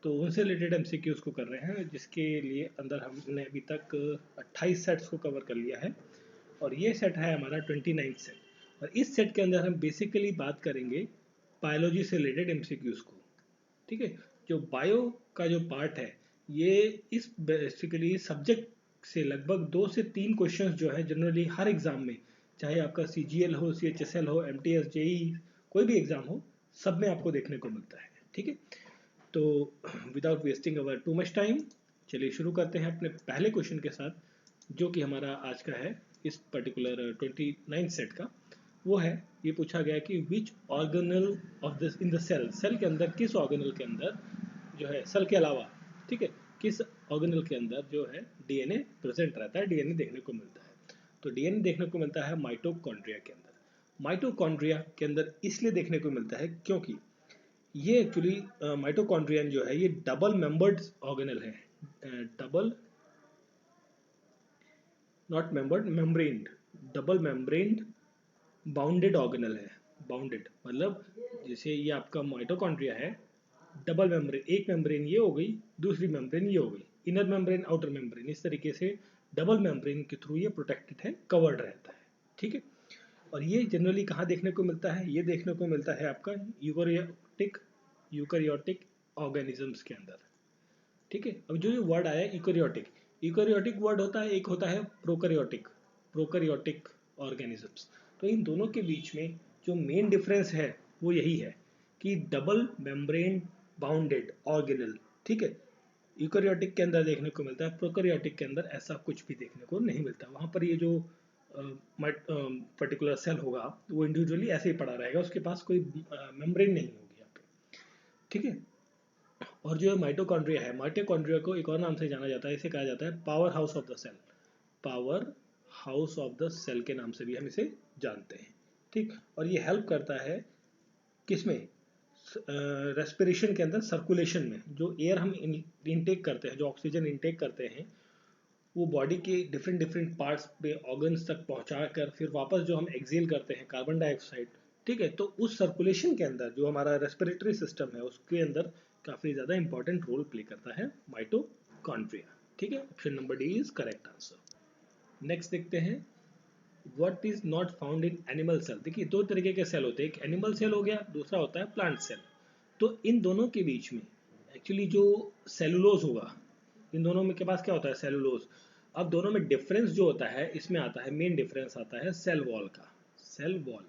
तो उनसे related MCQs को कर रहे हैं, जिसके लिए अंदर हमने अभी तक 28 सेट्स को कवर कर लिया है और ये सेट है हमारा 29 सेट। और इस सेट के अंदर हम बेसिकली बात करेंगे बायोलॉजी से रिलेटेड एमसीक्यूज को। ठीक है, जो बायो का जो पार्ट है ये इस बेसिकली सब्जेक्ट से लगभग 2 से 3 क्वेश्चंस जो है जनरली हर एग्जाम में, चाहे आपका सीजीएल हो, सीएचएसएल हो, एमटीएस, जेई, कोई भी एग्जाम हो, सब में आपको देखने को मिलता है। ठीक है, तो without wasting our too much time, चलिए शुरू करते हैं अपने पहले क्वेश्चन के साथ, जो कि हमारा आज का है इस पर्टिकुलर 29 सेट का। वो है, ये पूछा गया कि which organelle of this in the cell, cell के अंदर किस ऑर्गेनल के अंदर जो है, सेल के अलावा, ठीक है, किस ऑर्गेनल के अंदर जो है डीएनए प्रेजेंट रहता है, डीएनए देखने को मिलता है। तो डीएनए देखने को मिलता है माइटोकॉन्ड्रिया के अंदर। माइटोकॉन्ड्रिया के अंदर इसलिए देखने को मिलता है क्योंकि ये एक्चुअली माइटोकॉन्ड्रियन जो है ये डबल मेंबर्ड ऑर्गेनल है, double not membered, membraned, double membraned bounded organelle है। बाउंडेड मतलब जैसे ये आपका माइटोकॉन्ड्रिया है, डबल मेम्ब्रेन, एक मेम्ब्रेन ये हो गई, दूसरी मेम्ब्रेन ये हो गई, इनर मेम्ब्रेन, आउटर मेम्ब्रेन, इस तरीके से डबल मेम्ब्रेन के थ्रू ये प्रोटेक्टेड है, कवर्ड रहता है। ठीक है, और ये जनरली कहाँ देखने को मिलता है, ये देखने को मिलता है आपका यूकैरियोटिक ऑर्गेनिजम्स के अंदर। ठीक है, अब जो ये वर्ड आया यूकैरियोटिक, यूकैरियोटिक वर्ड होता है, एक होता है प्रोकैरियोटिक, प्रोकैरियोटिक ऑर्गेनिजम्स। तो इन दोनों के बीच में जो मेन डिफरेंस है वो यही है कि डबल मेम्ब्रेन बाउंडेड ऑर्गेनल, ठीक है, यूकैरियोटिक के अंदर देखने को मिलता है, प्रोकैरियोटिक के अंदर ऐसा कुछ भी देखने को नहीं मिलता। वहाँ पर ये जो पर्टिकुलर सेल होगा वो इंडिविजुअली ऐसे ही पड़ा रहेगा, उसके पास कोई मेम्ब्रेन नहीं होगी यहाँ पे। ठीक है, और जो माइटोकॉन्ड्रिया है, माइटोकॉन्ड्रिया को एक और नाम से जाना जाता है, इसे कहा जाता है power house of the cell, power house of the cell के नाम से भी हम इसे जानते हैं। ठीक, और ये हेल्प करता है किसमें, रेस्पिरेशन के अंदर, सर्कुलेशन में, जो एयर हम इनटेक करते हैं, जो ऑक्सीजन इनटेक करते हैं, वो बॉडी के डिफरेंट डिफरेंट पार्ट्स पे, ऑर्गन्स तक पहुंचा कर फिर वापस जो हम एक्सेल करते हैं कार्बन डाइऑक्साइड, ठीक है, तो उस सर्कुलेशन के अंदर जो हमारा रेस्पिरेटरी सिस्टम है उसके अंदर काफ़ी ज़्यादा इंपॉर्टेंट रोल प्ले करता है माइटोकॉन्ड्रिया। ठीक है, option number D is correct answer. Next देखते हैं, what is not found in animal cell. देखिए दो तरीके के सेल होते हैं, एक एनिमल सेल हो गया, दूसरा होता है प्लांट सेल। तो इन दोनों के बीच में एक्चुअली जो सेलुलोज होगा, इन दोनों में के पास क्या होता है, सेलुलोज। अब दोनों में डिफरेंस जो होता है, इसमें आता है मेन डिफरेंस आता है सेल वॉल का। सेल वॉल,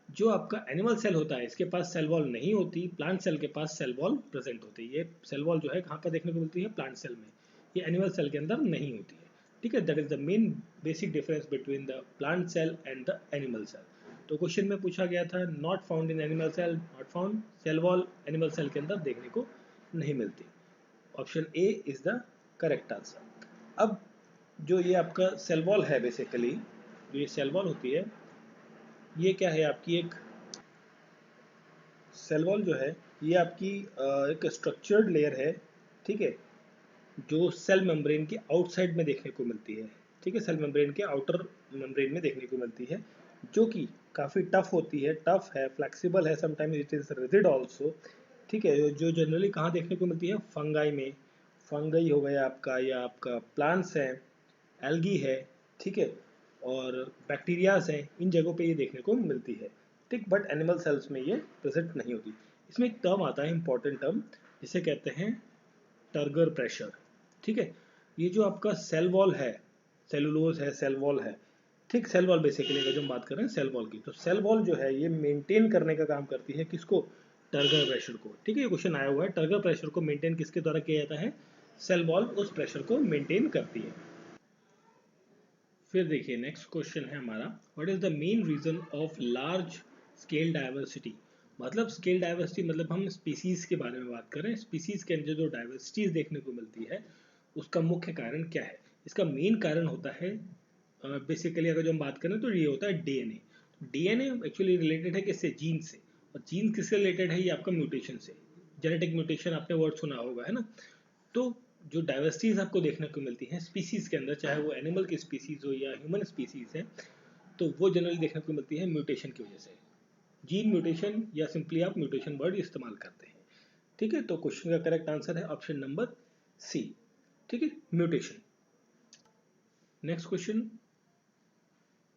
जो आपका एनिमल सेल होता है इसके पास सेल वॉल नहीं होती, प्लांट सेल के पास सेल वॉल प्रेजेंट होती है। ये सेल वॉल जो है कहाँ पर देखने को मिलती है, प्लांट सेल में, ये एनिमल सेल के अंदर नहीं होती है। ठीक है, that is the main basic difference between the plant cell and the animal cell. तो क्वेश्चन में पूछा गया था not found in animal cell, not found, cell wall animal cell के अंदर देखने को नहीं मिलती। Option A is the correct answer. अब जो ये आपका सेल वॉल है, बेसिकली जो ये सेल वॉल होती है, ये क्या है आपकी, एक सेल वॉल जो है ये आपकी एक स्ट्रक्चर्ड लेयर है, ठीक है, जो सेल मेम्ब्रेन के आउटसाइड में देखने को मिलती है। ठीक है, सेल मेम्ब्रेन के आउटर मेम्ब्रेन में देखने को मिलती है, जो कि काफ़ी टफ होती है, टफ है, फ्लेक्सिबल है, sometimes it is rigid also. ठीक है, जो जनरली कहाँ देखने को मिलती है, फंगाई में, फंगाई हो गया आपका, या आपका प्लांट्स है, एल्गी है, ठीक है, और बैक्टीरियाज हैं, इन जगहों पे ये देखने को मिलती है। ठीक, बट एनिमल सेल्स में ये प्रेजेंट नहीं होती। इसमें एक टर्म आता है, इंपॉर्टेंट टर्म, जिसे कहते हैं टर्गर प्रेशर। ठीक है, ये जो आपका सेल वॉल है, सेलुलोज है, सेल वॉल है, ठीक, सेल वॉल बेसिकली अगर जो हम बात कर रहे हैं सेल वॉल की, तो सेल वॉल जो है ये मेंटेन करने का काम करती है, किसको, टर्गर प्रेशर को। ठीक है, ये क्वेश्चन आया हुआ है, टर्गर प्रेशर को मेंटेन किसके द्वारा किया जाता है, सेल वॉल उस प्रेशर को मेंटेन करती है। फिर देखिए नेक्स्ट क्वेश्चन है हमारा, what is the main reason of large scale diversity. मतलब स्केल डाइवर्सिटी मतलब हम स्पीसीज के बारे में बात कर रहे हैं, स्पीसीज के अंदर जो डाइवर्सिटीज देखने को मिलती है उसका मुख्य कारण क्या है। इसका मेन कारण होता है बेसिकली अगर जो हम बात करें तो ये होता है डीएनए। डीएनए एक्चुअली रिलेटेड है किससे, जीन से, और जीन किससे रिलेटेड है, ये आपका म्यूटेशन से। जेनेटिक म्यूटेशन आपने वर्ड सुना होगा, है ना। तो जो डाइवर्सिटीज आपको देखने को मिलती हैं स्पीसीज के अंदर, चाहे वो एनिमल की स्पीसीज हो या ह्यूमन स्पीसीज है, तो वो जनरली देखने को मिलती है म्यूटेशन की वजह से। जीन म्यूटेशन या सिंपली आप म्यूटेशन वर्ड इस्तेमाल करते हैं। ठीक है, तो क्वेश्चन का करेक्ट आंसर है ऑप्शन नंबर सी। ठीक है, mutation. Next question,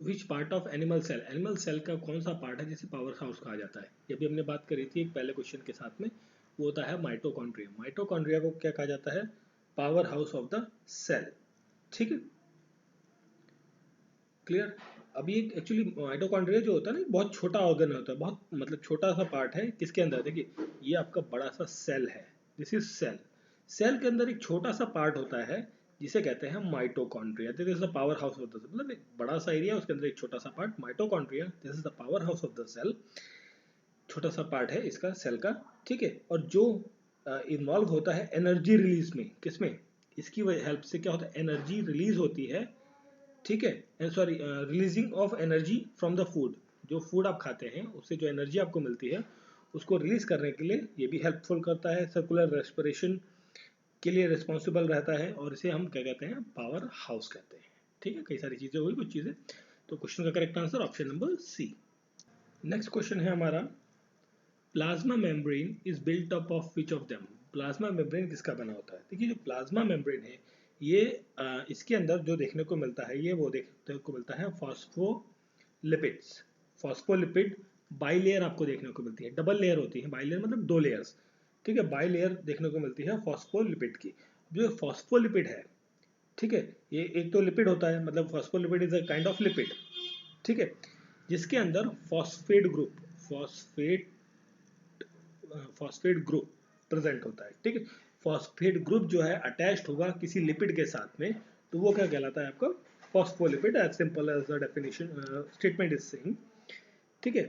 which part of animal cell, animal cell का कौन सा पार्ट है जिसे पावर हाउस कहा जाता है? ये भी हमने बात करी थी एक पहले क्वेश्चन के साथ में, वो होता है माइटोकॉन्ड्रिया। माइटोकॉन्ड्रिया को क्या कहा जाता है? Power house of the cell. ठीक है, क्लियर। अभी एक एक्चुअली माइटोकॉन्ड्रिया जो होता है ना, बहुत छोटा ऑर्गन होता है, बहुत मतलब छोटा सा पार्ट है। किसके अंदर? देखिए, ये आपका बड़ा सा सेल है, दिस इज सेल। सेल के अंदर एक छोटा सा पार्ट होता है जिसे कहते हैं mitochondria. This is the power house of the cell, मतलब एक बड़ा सा एरिया, उसके अंदर एक छोटा सा part mitochondria, this is the power house of the cell. छोटा सा पार्ट है इसका सेल का। ठीक है, और जो इन्वॉल्व होता है एनर्जी रिलीज में, किसमें? इसकी हेल्प से क्या होता है? एनर्जी रिलीज होती है। ठीक है, sorry, releasing of energy from the food. जो फूड आप खाते हैं उससे जो एनर्जी आपको मिलती है उसको रिलीज करने के लिए ये भी हेल्पफुल करता है। सर्कुलर रेस्पिरेशन के लिए रिस्पॉन्सिबल रहता है, और इसे हम क्या कहते हैं? पावर हाउस कहते हैं। ठीक है, कई सारी चीजें हुई, कुछ चीजें। तो क्वेश्चन का correct answer option number C. Next question है हमारा, plasma membrane is built up of which of them? Plasma membrane किसका बना होता है? देखिए, जो प्लाज्मा मेम्ब्रेन है ये इसके अंदर जो देखने को मिलता है, ये वो देखने को मिलता है फॉस्फोलिपिड्स। फॉस्फोलिपिड बाई लेयर आपको देखने को मिलती है, डबल लेयर होती है। बाई लेयर मतलब दो लेयर्स। ठीक है, बाई लेयर देखने को मिलती है फॉस्फोलिपिड की। जो फॉस्फोलिपिड है, ठीक है, ये एक तो लिपिड होता है, मतलब phospholipid is a kind of lipid. ठीक है, जिसके अंदर phosphate group, phosphate phosphate group present होता है। ठीक है, फॉस्फेट ग्रुप जो है अटैच्ड होगा किसी लिपिड के साथ में, तो वो क्या कहलाता है? आपका phospholipid, as simple as the definition statement is saying. ठीक है,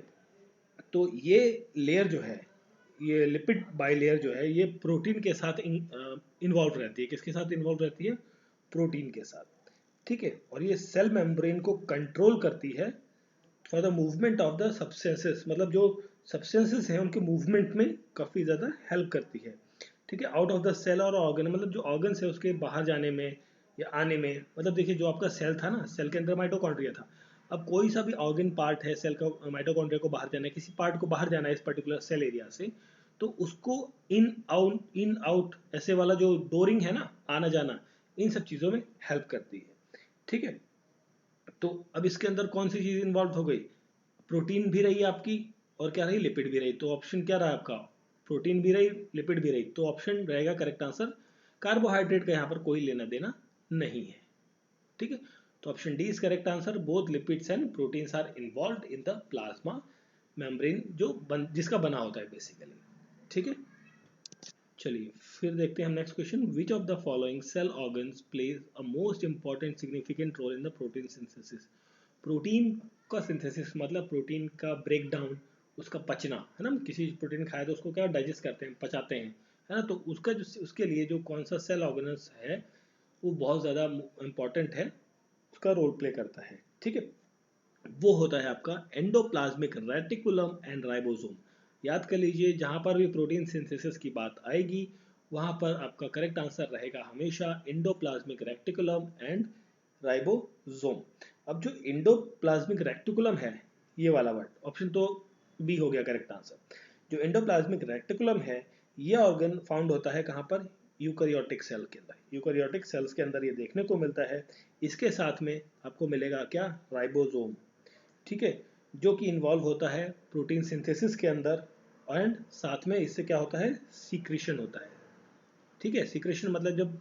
तो ये लेयर जो है, ये लिपिड बाई लेयर जो है, ये प्रोटीन के साथ इन्वॉल्व रहती है। किसके साथ इन्वॉल्व रहती है? प्रोटीन के साथ। ठीक है, और ये सेल मेम्ब्रेन को कंट्रोल करती है for the movement of the substances, मतलब जो सब्सटेंसेस हैं उनके मूवमेंट में काफ़ी ज़्यादा हेल्प करती है। ठीक है, आउट ऑफ द सेल और ऑर्गन, मतलब जो ऑर्गन है उसके बाहर जाने में या आने में। मतलब देखिए, जो आपका सेल था ना, सेल के अंदर माइटोकॉन्ड्रिया था। अब कोई सा भी ऑर्गन पार्ट है सेल का, माइटोकॉन्ड्रिया को बाहर जाना है, किसी पार्ट को बाहर जाना है इस पर्टिकुलर सेल एरिया से, तो उसको इन आउट ऐसे वाला जो डोरिंग है ना, आना जाना, इन सब चीज़ों में हेल्प करती है। ठीक है, तो अब इसके अंदर कौन सी चीज इन्वॉल्व हो गई? प्रोटीन भी रही आपकी, और क्या रही? लिपिड भी रही। तो ऑप्शन क्या रहा आपका? प्रोटीन भी रही, लिपिड भी रही, तो ऑप्शन रहेगा करेक्ट आंसर। कार्बोहाइड्रेट का यहाँ पर कोई लेना देना नहीं है। ठीक है, तो option D is correct answer. Both lipids and proteins are involve in the plasma membrane, जिसका बना होता है बेसिकली। ठीक है, चलिए फिर देखते हैं हम next question. Which of the following cell organs plays a most important significant role in the protein synthesis? Protein का सिंथेसिस मतलब प्रोटीन का ब्रेक डाउन, उसका पचना, है ना। किसी प्रोटीन खाए तो उसको क्या डाइजेस्ट करते हैं, पचाते हैं, है ना। तो उसका जो उसके लिए जो कौन सा सेल ऑर्गन्स है वो बहुत ज़्यादा इंपॉर्टेंट है, उसका रोल प्ले करता है। ठीक है, वो होता है आपका एंडोप्लाज्मिक रेटिकुलम एंड राइबोसोम। याद कर लीजिए, जहां पर भी प्रोटीन सिंथेसिस की बात आएगी वहां पर आपका करेक्ट आंसर रहेगा हमेशा एंडोप्लाज्मिक रेटिकुलम एंड राइबोसोम। अब जो एंडोप्लाज्मिक रेटिकुलम है, ये वाला वर्ड, ऑप्शन तो बी हो गया करेक्ट आंसर। जो एंडोप्लाज्मिक रेटिकुलम है, ये ऑर्गन फाउंड होता है कहाँ पर? यूकैरियोटिक सेल के अंदर। यूकैरियोटिक सेल्स के अंदर ये देखने को मिलता है। इसके साथ में आपको मिलेगा क्या? राइबोसोम। ठीक है, जो कि इन्वॉल्व होता है प्रोटीन सिंथेसिस के अंदर, एंड साथ में इससे क्या होता है? सीक्रेशन होता है। ठीक है, सीक्रेशन मतलब जब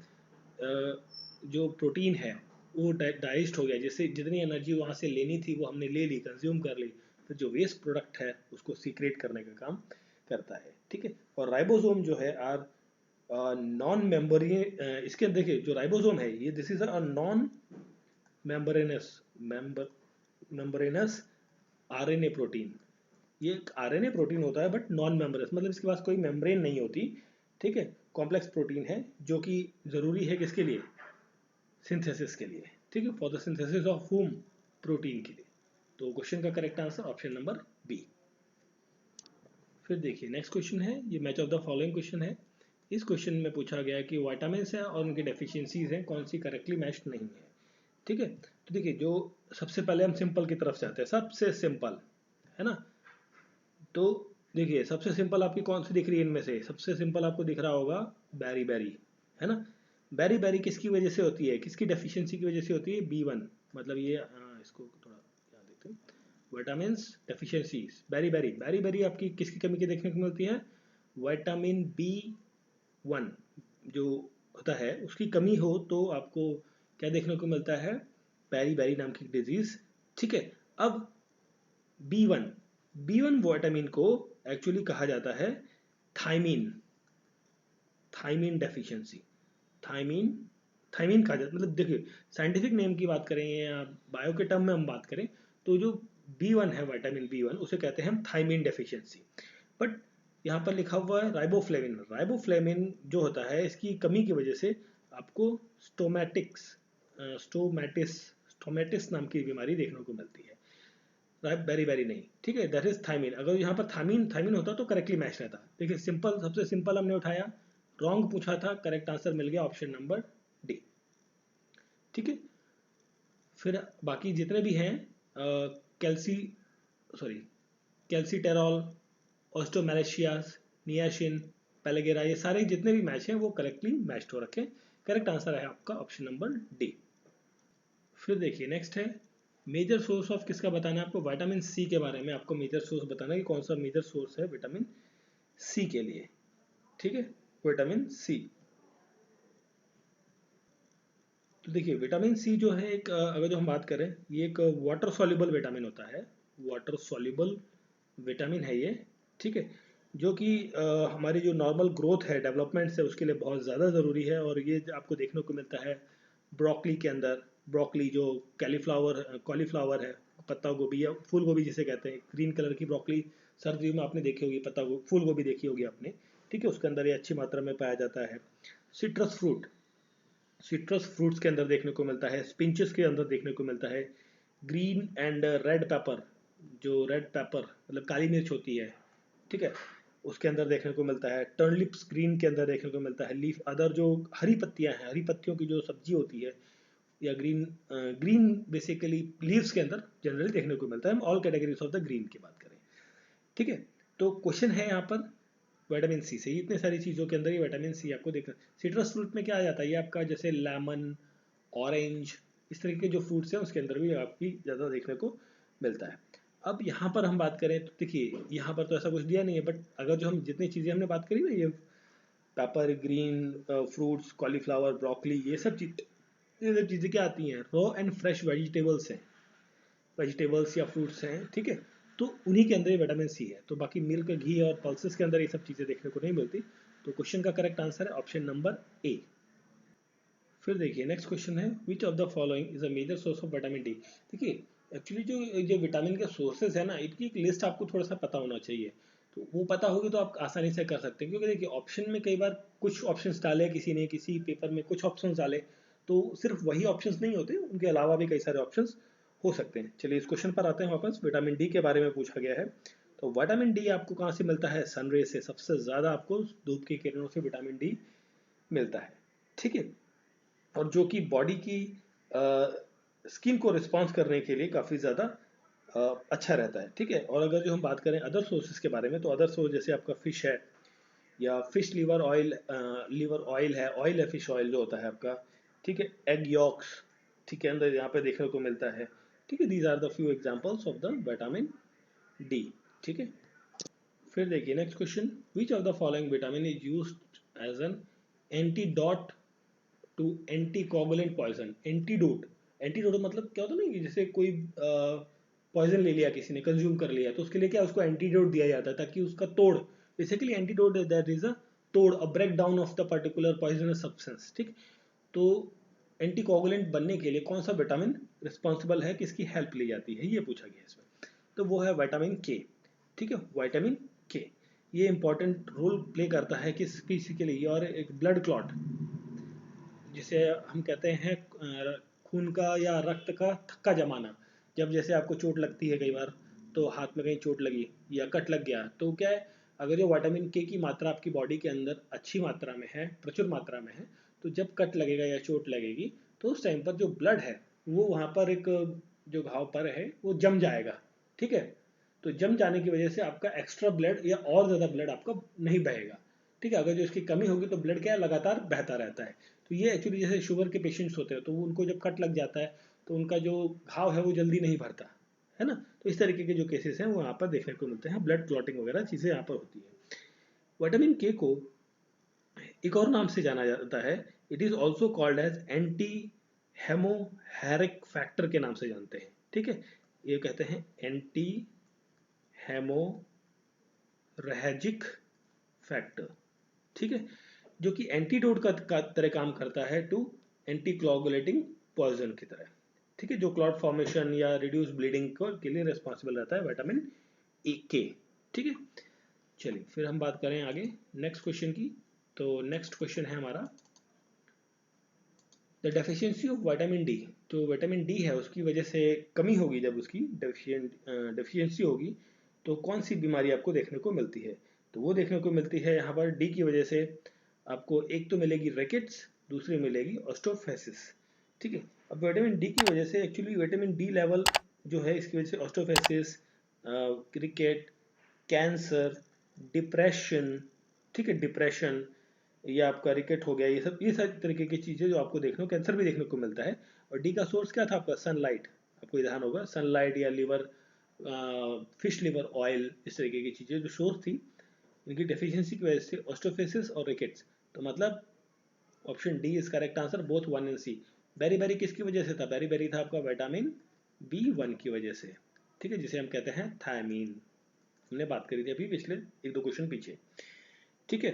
जो प्रोटीन है वो डाइजेस्ट हो गया, जैसे जितनी एनर्जी वहाँ से लेनी थी वो हमने ले ली, कंज्यूम कर ली, फिर जो वेस्ट प्रोडक्ट है उसको सीक्रेट करने का काम करता है। ठीक है, और राइबोसोम जो है आर नॉन मेम्ब्रेन, इसके अंदर देखिए जो राइबोसोम है ये, this is a non membranes membranes RNA protein. ये एक आरएनए प्रोटीन होता है बट नॉन मेम्ब्रेनस, मतलब इसके पास कोई मेम्ब्रेन नहीं होती। ठीक है, कॉम्प्लेक्स प्रोटीन है जो कि जरूरी है किसके लिए? सिंथेसिस के लिए। ठीक है, for the synthesis of whom? Protein के लिए। तो क्वेश्चन का correct answer option number B. फिर देखिए नेक्स्ट क्वेश्चन है, ये match of the following question है। इस क्वेश्चन में पूछा गया कि विटामिन है और उनकी डेफिशिएंसीज हैं, कौन सी करेक्टली मैच्ड नहीं है। ठीक है, तो देखिए जो सबसे पहले हम सिंपल की तरफ से आते हैं, सबसे सिंपल, है ना। तो देखिए सबसे सिंपल आपकी कौन सी दिख रही है इनमें से? सबसे सिंपल आपको दिख रहा होगा बैरी बैरी, है ना? बैरी बैरी किसकी वजह से होती है, किसकी डेफिशिएंसी की वजह से होती है? B1, मतलब ये इसको थोड़ा ध्यान देते हैं, विटामिन डेफिशिएंसीज। बैरी बैरी, बैरी बैरी आपकी किसकी कमी के देखने को मिलती है? विटामिन B1 जो होता है उसकी कमी हो तो आपको क्या देखने को मिलता है? बैरी बैरी नाम की डिजीज। ठीक है, अब B1, B1 विटामिन को एक्चुअली कहा जाता है thiamine, thiamine deficiency. Thiamine, thiamine कहा जाता है, मतलब देखिए साइंटिफिक नेम की बात करें या बायो के टर्म में हम बात करें तो जो B1 है, विटामिन B1, उसे कहते हैं हम थायमीन डेफिशिएंसी। बट यहाँ पर लिखा हुआ है राइबोफ्लेविन। राइबोफ्लेविन जो होता है इसकी कमी की वजह से आपको स्टोमैटिक्स, स्टोमैटिस, स्टोमैटिस नाम की बीमारी देखने को मिलती है। वेरी वेरी नहीं, ठीक है, दैट इज थायमीन। अगर यहाँ पर थायमीन थायमीन होता तो करेक्टली मैच रहता। देखिए सिंपल, सबसे सिंपल हमने उठाया, रॉन्ग पूछा था, करेक्ट आंसर मिल गया ऑप्शन नंबर डी। ठीक है, फिर बाकी जितने भी हैं कैल्सी, सॉरी, कैल्सीटेरॉल, ऑस्टोमैलेशियास, नियासिन, पेलेगेरा, ये सारे जितने भी मैच हैं वो करेक्टली मैच्ड हो रखे। करेक्ट आंसर है आपका ऑप्शन नंबर डी। फिर देखिए नेक्स्ट है मेजर सोर्स ऑफ किसका बताना है आपको? विटामिन सी के बारे में आपको मेजर सोर्स बताना है कि कौन सा मेजर सोर्स है विटामिन सी के लिए। ठीक है, विटामिन सी। तो देखिए विटामिन सी जो है एक अगर जो हम बात करें, ये एक वाटर सॉल्युबल विटामिन होता है, वाटर सॉल्युबल विटामिन है ये। ठीक है, जो कि हमारी जो नॉर्मल ग्रोथ है, डेवलपमेंट है, उसके लिए बहुत ज़्यादा ज़रूरी है। और ये आपको देखने को मिलता है ब्रोकली के अंदर। ब्रोकली जो कैलीफ्लावर, कॉलीफ्लावर है, पत्ता गोभी या फूल गोभी जिसे कहते हैं, ग्रीन कलर की ब्रोकली सर्दियों में आपने देखी होगी, पत्ता फूल गोभी देखी होगी आपने। ठीक है, उसके अंदर ये अच्छी मात्रा में पाया जाता है। सिट्रस फ्रूट, सिट्रस फ्रूट्स के अंदर देखने को मिलता है, स्पिंचेस के अंदर देखने को मिलता है। ग्रीन एंड रेड पेपर, जो रेड पेपर मतलब काली मिर्च होती है, ठीक है, उसके अंदर देखने को मिलता है। टर्निप्स ग्रीन के अंदर देखने को मिलता है। लीफ अदर जो हरी पत्तियां हैं, हरी पत्तियों की जो सब्जी होती है या ग्रीन, ग्रीन बेसिकली लीव्स के अंदर जनरली देखने को मिलता है। हम all categories of the green की बात करें। ठीक है, तो क्वेश्चन है यहाँ पर विटामिन सी से, इतने सारी चीज़ों के अंदर ये विटामिन सी आपको देखना। सिट्रस फ्रूट में क्या आ जाता है? ये आपका जैसे लेमन, ऑरेंज, इस तरीके के जो फ्रूट्स हैं उसके अंदर भी आपकी ज़्यादा देखने को मिलता है। अब यहाँ पर हम बात करें तो देखिए यहाँ पर तो ऐसा कुछ दिया नहीं है, बट अगर जो हम जितनी चीज़ें हमने बात करी ना, ये paper, green fruits, cauliflower, broccoli, ये सब चीज़ें क्या आती हैं? रॉ एंड फ्रेश वेजिटेबल्स हैं, वेजिटेबल्स या फ्रूट्स हैं। ठीक है, तो उन्हीं के अंदर ये विटामिन सी है। तो बाकी मिल्क, घी और पल्सेस के अंदर ये सब चीज़ें देखने को नहीं मिलती। तो क्वेश्चन का करेक्ट आंसर है ऑप्शन नंबर ए। फिर देखिए नेक्स्ट क्वेश्चन है which of the following is a major source of vitamin D. देखिए एक्चुअली जो जो विटामिन के सोर्सेज है ना, इनकी एक लिस्ट आपको थोड़ा सा पता होना चाहिए। तो वो पता होगी तो आप आसानी से कर सकते हैं, क्योंकि देखिए ऑप्शन में कई बार कुछ ऑप्शंस डाले किसी ने, किसी पेपर में कुछ ऑप्शंस डाले, तो सिर्फ वही ऑप्शंस नहीं होते, उनके अलावा भी कई सारे ऑप्शंस हो सकते हैं। चलिए इस क्वेश्चन पर आते हैं वापस। विटामिन डी के बारे में पूछा गया है। तो विटामिन डी आपको कहाँ से मिलता है? सनरे से। सबसे ज़्यादा आपको धूप की किरणों से विटामिन डी मिलता है। ठीक है, और जो कि बॉडी की स्किन को रिस्पॉन्स करने के लिए काफ़ी ज़्यादा अच्छा रहता है। ठीक है, और अगर जो हम बात करें अदर सोर्सेज के बारे में, तो अदर सोर्स जैसे आपका फिश है या fish liver oil, liver oil है फिश ऑयल जो होता है आपका। ठीक है, एग यॉक्स, ठीक है, अंदर यहाँ पे देखने को मिलता है। ठीक है, these are the few examples of the vitamin D. ठीक है, फिर देखिए next question, which of the following vitamin is used as an antidote to anticoagulant poison. Antidote, antidote मतलब क्या होता है ना कि जैसे कोई पॉइजन ले लिया किसी ने, कंज्यूम कर लिया, तो उसके लिए क्या, उसको एंटीडोट दिया जाता है ताकि उसका तोड़, basically antidote that is a तोड़, a break down of the particular poisonous substance. ठीक, तो एंटीकोगुलेंट बनने के लिए कौन सा विटामिन रिस्पॉन्सिबल है, किसकी हेल्प ली जाती है, ये पूछा गया इसमें। तो वो है विटामिन के। ठीक है, विटामिन के ये इंपॉर्टेंट रोल प्ले करता है किस किसी के लिए, और एक ब्लड क्लॉट जिसे हम कहते हैं खून का या रक्त का थक्का जमाना। जब जैसे आपको चोट लगती है कई बार, तो हाथ में कहीं चोट लगी या कट लग गया, तो क्या है, अगर जो विटामिन के की मात्रा आपकी बॉडी के अंदर अच्छी मात्रा में है, प्रचुर मात्रा में है, तो जब कट लगेगा या चोट लगेगी, तो उस टाइम पर जो ब्लड है वो वहाँ पर एक जो घाव पर है वो जम जाएगा। ठीक है, तो जम जाने की वजह से आपका एक्स्ट्रा ब्लड या और ज़्यादा ब्लड आपका नहीं बहेगा, ठीक है। अगर जो इसकी कमी होगी तो ब्लड क्या है, लगातार बहता रहता है। तो ये एक्चुअली जैसे शुगर के पेशेंट्स होते हैं तो उनको जब कट लग जाता है तो उनका जो घाव है वो जल्दी नहीं भरता है ना। तो इस तरीके के जो केसेस हैं वो यहाँ पर देखने को मिलते हैं, ब्लड क्लॉटिंग वगैरह चीज़ें यहाँ पर होती है। विटामिन के को एक और नाम से जाना जाता है, it is also called as anti haemorrhagic factor के नाम से जानते हैं, ठीक है। ये कहते हैं एंटी हेमोरेजिक फैक्टर, ठीक है, जो कि एंटीडोट का तरह काम करता है टू एंटी कोआगुलेटिंग पॉइजन की तरह, ठीक है, जो क्लॉट फॉर्मेशन या रिड्यूस ब्लीडिंग के लिए रिस्पॉन्सिबल रहता है विटामिन ए के, ठीक है। चलिए फिर हम बात करें आगे नेक्स्ट क्वेश्चन की। तो नेक्स्ट क्वेश्चन है हमारा the deficiency of vitamin D. तो विटामिन डी है उसकी वजह से कमी होगी, जब उसकी डेफिशिएंसी होगी तो कौन सी बीमारी आपको देखने को मिलती है। तो वो देखने को मिलती है यहाँ पर डी की वजह से आपको एक तो मिलेगी रिकेट्स, दूसरी मिलेगी ऑस्टोफेसिस, ठीक है। अब विटामिन डी की वजह से एक्चुअली विटामिन डी लेवल जो है इसकी वजह से ऑस्टोफेसिस, रिकेट, कैंसर, डिप्रेशन, ठीक है, डिप्रेशन या आपका रिकेट हो गया, ये सारी तरीके की चीज़ें जो आपको देखने को, कैंसर भी देखने को मिलता है। और डी का सोर्स क्या था आपका, सनलाइट, आपको ध्यान होगा सनलाइट या लिवर, फिश लिवर ऑयल, इस तरीके की चीज़ें जो सोर्स थी इनकी डेफिशिएंसी की वजह से ऑस्टोफेसिस और रिकेट्स। तो मतलब option D is correct answer, both 1 and C. Beriberi किसकी वजह से था, बेरी बेरी था आपका विटामिन B1 की वजह से, ठीक है, जिसे हम कहते हैं थायमीन। हमने बात करी थी अभी पिछले एक दो क्वेश्चन पीछे, ठीक है।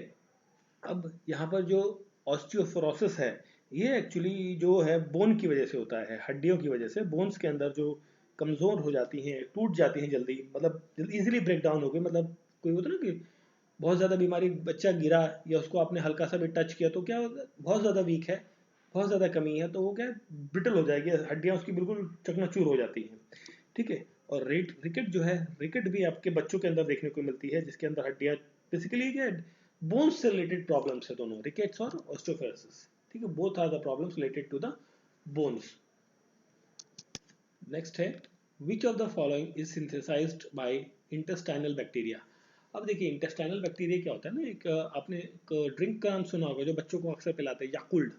अब यहाँ पर जो ऑस्टियोफोरोसिस है ये एक्चुअली जो है बोन की वजह से होता है, हड्डियों की वजह से, बोन्स के अंदर जो कमज़ोर हो जाती हैं, टूट जाती हैं जल्दी, मतलब इजीली ब्रेक डाउन हो गई, मतलब कोई होता ना कि बहुत ज़्यादा बीमारी, बच्चा गिरा या उसको आपने हल्का सा भी टच किया तो क्या बहुत ज़्यादा वीक है, बहुत ज़्यादा कमी है, तो वो क्या ब्रिटल हो जाएगी, हड्डियाँ उसकी बिल्कुल चकनाचूर हो जाती हैं, ठीक है। और रिकेट जो है, रिकेट भी आपके बच्चों के अंदर देखने को मिलती है जिसके अंदर हड्डियाँ बेसिकली क्या बोन्स से रिलेटेड प्रॉब्लम्स है दोनों, रिकेट्स और ऑस्टियोफोरोसिस, ठीक है, both are the problems related to the bones. Next है which of the following is synthesised by intestinal bacteria. अब देखिए इंटेस्टाइनल बैक्टीरिया क्या होता है ना, एक आपने एक ड्रिंक का नाम सुना होगा जो बच्चों को अक्सर पिलाते हैं, याकुल्ड,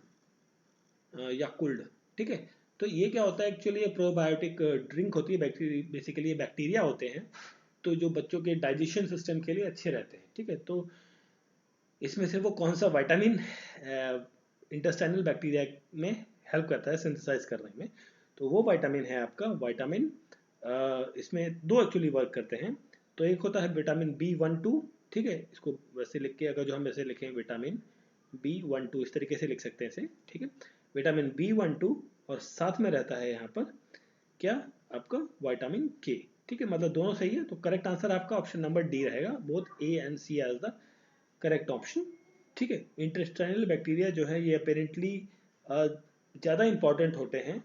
याकुल्ड, ठीक है। तो ये क्या होता है एक्चुअली, ये प्रोबायोटिक ड्रिंक होती है, बैक्टीरिया बेसिकली ये बैक्टीरिया होते हैं तो जो बच्चों के डाइजेशन सिस्टम के लिए अच्छे रहते हैं, ठीक है। तो इसमें से वो कौन सा विटामिन इंटेस्टाइनल बैक्टीरिया में हेल्प करता है सिंथेसाइज करने में, तो वो विटामिन है आपका विटामिन, इसमें दो एक्चुअली वर्क करते हैं। तो एक होता है विटामिन B12, ठीक है, इसको वैसे लिख के, अगर जो हम वैसे लिखें विटामिन B12 इस तरीके से लिख सकते हैं इसे, ठीक है, विटामिन B12, और साथ में रहता है यहाँ पर क्या आपका विटामिन के, ठीक है, मतलब दोनों सही है। तो करेक्ट आंसर आपका ऑप्शन नंबर डी रहेगा, both A and C as the correct option, ठीक है। इंटेस्टाइनल बैक्टीरिया जो है ये अपेरेंटली ज़्यादा इंपॉर्टेंट होते हैं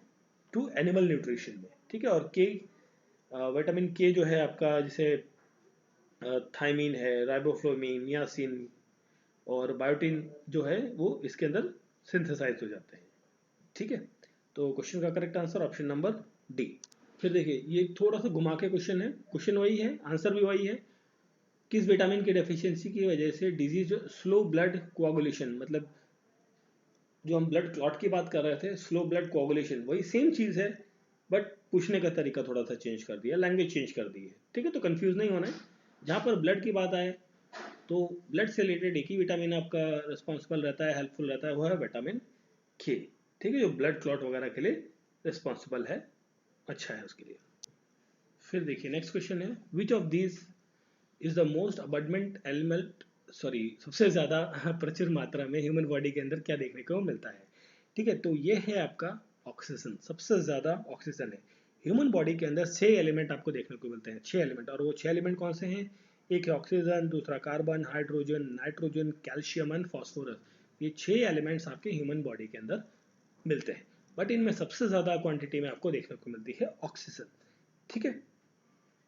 टू एनिमल न्यूट्रिशन में, ठीक है। और के विटामिन के जो है आपका, जैसे थायमीन है, राइबोफ्लोमीन, नियासिन और बायोटिन जो है वो इसके अंदर सिंथेसाइज हो जाते हैं, ठीक है। तो क्वेश्चन का correct answer option number D. फिर देखिए ये थोड़ा सा घुमा के क्वेश्चन है, क्वेश्चन वही है, आंसर भी वही है। किस विटामिन की डेफिशिएंसी की वजह से डिजीज स्लो ब्लड कोआगुलेशन, मतलब जो हम ब्लड क्लॉट की बात कर रहे थे, स्लो ब्लड कोआगुलेशन वही सेम चीज़ है, बट पूछने का तरीका थोड़ा सा चेंज कर दिया, लैंग्वेज चेंज कर दी है, ठीक है। तो कंफ्यूज नहीं होना है, जहाँ पर ब्लड की बात आए तो ब्लड से रिलेटेड एक ही विटामिन आपका रिस्पॉन्सिबल रहता है, हेल्पफुल रहता है, वो है विटामिन के, ठीक है, जो ब्लड क्लॉट वगैरह के लिए रिस्पॉन्सिबल है, अच्छा है उसके लिए। फिर देखिए नेक्स्ट क्वेश्चन है which of these is the most abundant element, sorry सबसे ज़्यादा प्रचुर मात्रा में ह्यूमन बॉडी के अंदर क्या देखने को मिलता है, ठीक है। तो ये है आपका ऑक्सीजन, सबसे ज़्यादा ऑक्सीजन है ह्यूमन बॉडी के अंदर। 6 एलिमेंट आपको देखने को मिलते हैं, 6 एलिमेंट, और वो 6 एलिमेंट कौन से हैं, एक है ऑक्सीजन, दूसरा carbon, hydrogen, nitrogen, calcium and phosphorus. ये 6 एलिमेंट्स आपके ह्यूमन बॉडी के अंदर मिलते हैं, बट इनमें सबसे ज़्यादा क्वांटिटी में आपको देखने को मिलती है ऑक्सीजन, ठीक है।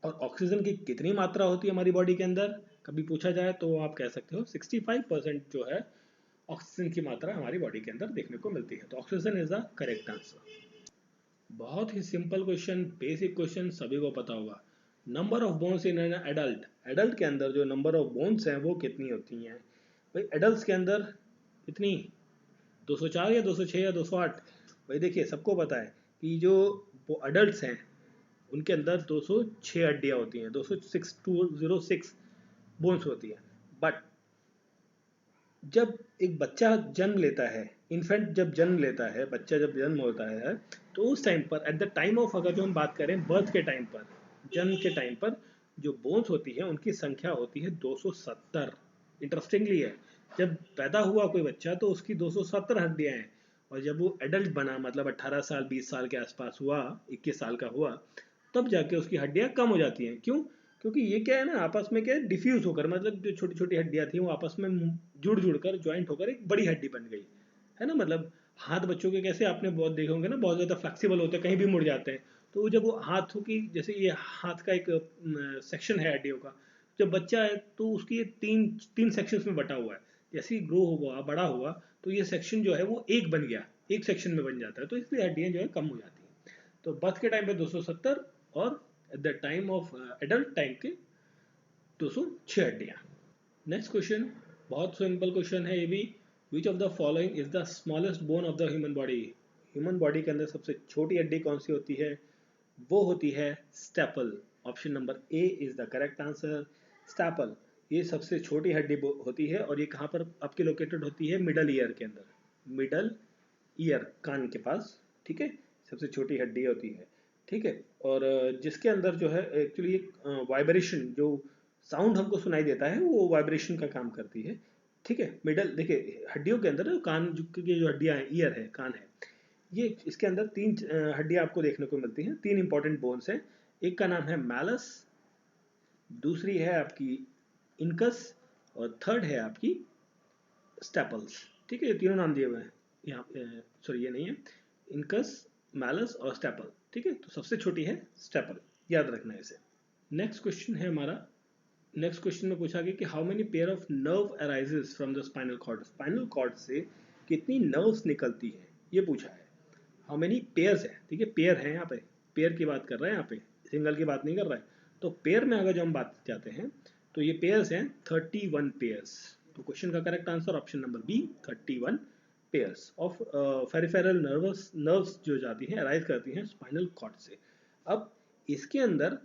और ऑक्सीजन की कितनी मात्रा होती है हमारी बॉडी के अंदर, कभी पूछा जाए तो आप कह सकते हो 65% जो है ऑक्सीजन की मात्रा हमारी बॉडी के अंदर देखने को मिलती है। तो oxygen is the correct answer. बहुत ही सिंपल क्वेश्चन, बेसिक क्वेश्चन, सभी को पता होगा। Number of bones in an adult, adult के अंदर जो नंबर ऑफ बोन्स हैं वो कितनी होती हैं भाई? एडल्ट के अंदर कितनी, 204 या 206 या 208? भाई देखिए सबको पता है कि जो वो अडल्ट हैं उनके अंदर 206 हड्डियाँ होती हैं, 206 बोन्स होती हैं। बट जब एक बच्चा जन्म लेता है, इन्फेंट जब जन्म लेता है, बच्चा जब जन्म होता है, तो उस टाइम पर एट द टाइम ऑफ, अगर जो हम बात करें बर्थ के टाइम पर, जन्म के टाइम पर जो बोन्स होती है उनकी संख्या होती है 270। इंटरेस्टिंगली है, जब पैदा हुआ कोई बच्चा तो उसकी 270 हड्डियां हैं, और जब वो एडल्ट बना, मतलब 18 साल 20 साल के आसपास हुआ, 21 साल का हुआ, तब जाके उसकी हड्डियां कम हो जाती हैं। क्यों? क्योंकि ये क्या है ना, आपस में क्या है, डिफ्यूज होकर, मतलब जो छोटी छोटी हड्डियां थी वो आपस में जुड़ जुड़कर ज्वाइंट होकर एक बड़ी हड्डी बन गई है ना। मतलब हाथ बच्चों के कैसे आपने बहुत देखे होंगे ना, बहुत ज़्यादा फ्लेक्सिबल होते हैं, कहीं भी मुड़ जाते हैं। तो जब वो हाथों की, जैसे ये हाथ का एक सेक्शन है हड्डियों का, जब बच्चा है तो उसकी ये तीन तीन सेक्शंस में बटा हुआ है। जैसे ही ग्रो हुआ, बड़ा हुआ, तो ये सेक्शन जो है वो एक बन गया, एक सेक्शन में बन जाता है, तो इसलिए हड्डियां जो है कम हो जाती हैं। तो बर्थ के टाइम पे 270, और at the time of adult time के 206 हड्डियां। नेक्स्ट क्वेश्चन, बहुत सिंपल क्वेश्चन है ये भी। विच of the following is the smallest bone of the human body? Human body के अंदर सबसे छोटी हड्डी कौन सी होती है? वो होती है staple. Option number A is the correct answer. Staple ये सबसे छोटी हड्डी होती है, और ये कहाँ पर आपके लोकेटेड होती है? मिडल ईयर के अंदर, मिडल ईयर, कान के पास, ठीक है, सबसे छोटी हड्डी होती है, ठीक है। और जिसके अंदर जो है एक्चुअली वाइब्रेशन, जो साउंड हमको सुनाई देता है, वो वाइब्रेशन का काम करती है, ठीक है। मिडल, देखिए हड्डियों के अंदर कान की जो हड्डियां हैं, ईयर है, कान है, ये इसके अंदर तीन हड्डियां आपको देखने को मिलती हैं, तीन इंपॉर्टेंट बोन्स हैं। एक का नाम है मैलस, दूसरी है आपकी इनकस, और थर्ड है आपकी स्टेपल्स, ठीक है। ये तीनों नाम दिए हुए हैं यहाँ, सॉरी ये नहीं है, इनकस, मैलस और स्टेपल, ठीक है। तो सबसे छोटी है स्टेपल, याद रखना है इसे। नेक्स्ट क्वेश्चन है हमारा, नेक्स्ट क्वेश्चन में पूछा गया कि how many pair of nerve arises from the spinal cord? Spinal cord से कितनी नर्व्स निकलती हैं, ये पूछा है। हाउ मेनी पेयर्स है, ठीक है, पेयर है यहाँ पे, पेयर की बात कर रहा है यहाँ पे, सिंगल की बात नहीं कर रहा है। तो पेयर में अगर जो हम बात जाते हैं, तो ये पेयर्स हैं 31 पेयर्स। तो क्वेश्चन का correct answer option number B, 31 pairs of peripheral nerves जो जाती हैं, अराइज करती हैं स्पाइनल कॉर्ड से। अब इसके अंदर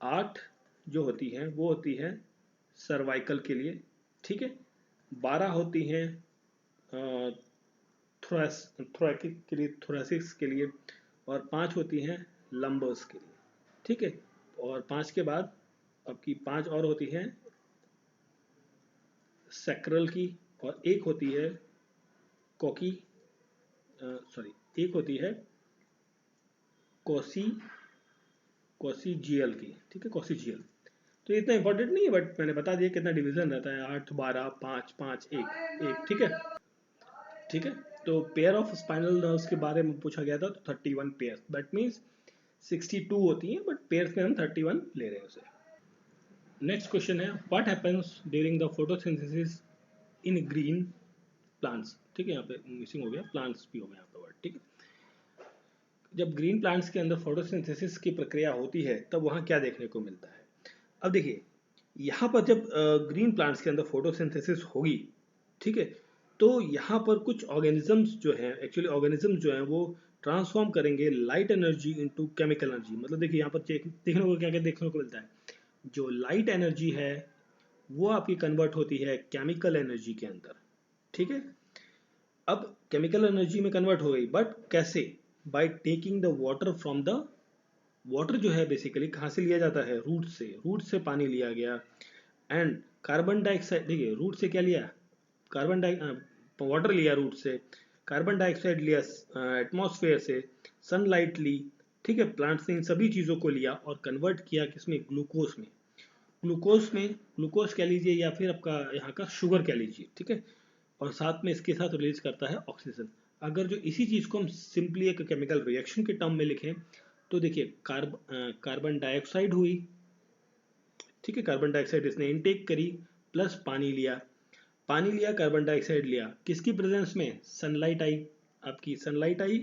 8 जो होती हैं वो होती हैं सर्वाइकल के लिए, ठीक है, 12 होती हैं थोरैकिक के लिए, थोरैसिक्स के लिए, और 5 होती हैं लंबर्स के लिए, ठीक है। और 5 के बाद आपकी 5 और होती हैं सैक्रल की, और एक होती है कोकी, सॉरी, एक होती है कोसी, कोसीजियल की, ठीक है, कोसीजियल। तो इतना इंपॉर्टेंट नहीं है, बट मैंने बता दिया कितना डिवीजन रहता है, 8 12 5 5 1 1, ठीक है, ठीक है। तो पेयर ऑफ स्पाइनल नर्व्स के बारे में पूछा गया था, तो 31 पेयर, दैट मीन्स 62 होती हैं, बट पेयर्स में हम 31 ले रहे हैं उसे। नेक्स्ट क्वेश्चन है, what happens during the photosynthesis in green plants? ठीक है, यहाँ पे मिसिंग हो गया, प्लांट्स भी हो गया यहाँ पे वर्ड, ठीक है। जब ग्रीन प्लांट्स के अंदर फोटोसिंथेसिस की प्रक्रिया होती है, तब वहाँ क्या देखने को मिलता है? अब देखिए, यहाँ पर जब ग्रीन प्लांट्स के अंदर फोटोसिंथेसिस होगी, ठीक है, तो यहाँ पर कुछ ऑर्गेनिजम्स जो हैं, एक्चुअली ऑर्गेनिजम्स जो हैं वो ट्रांसफॉर्म करेंगे light energy into chemical energy. मतलब देखिए यहाँ पर देखने को क्या क्या देखने को मिलता है, जो लाइट एनर्जी है वो आपकी कन्वर्ट होती है केमिकल एनर्जी के अंदर, ठीक है। अब केमिकल एनर्जी में कन्वर्ट हो गई, बट कैसे? By taking the water from the, water जो है बेसिकली कहाँ से लिया जाता है? रूट से, रूट से पानी लिया गया, एंड कार्बन डाइऑक्साइड, देखिए रूट से क्या लिया? कार्बन डाइ वाटर लिया रूट से, कार्बन डाइऑक्साइड लिया एटमॉस्फेयर से, सनलाइट ली, ठीक है। प्लांट्स ने इन सभी चीज़ों को लिया और कन्वर्ट किया किसमें? ग्लूकोज में। ग्लूकोज में, ग्लूकोज कह लीजिए या फिर आपका यहाँ का शुगर कह लीजिए, ठीक है। और साथ में इसके साथ रिलीज करता है ऑक्सीजन। अगर जो इसी चीज़ को हम सिंपली एक केमिकल रिएक्शन के टर्म में लिखें, तो देखिए कार्बन डाइऑक्साइड हुई, ठीक है, कार्बन डाइऑक्साइड इसने इनटेक करी, प्लस पानी लिया, पानी लिया, कार्बन डाइऑक्साइड लिया, किसकी प्रेजेंस में? सनलाइट आई, आपकी सनलाइट आई,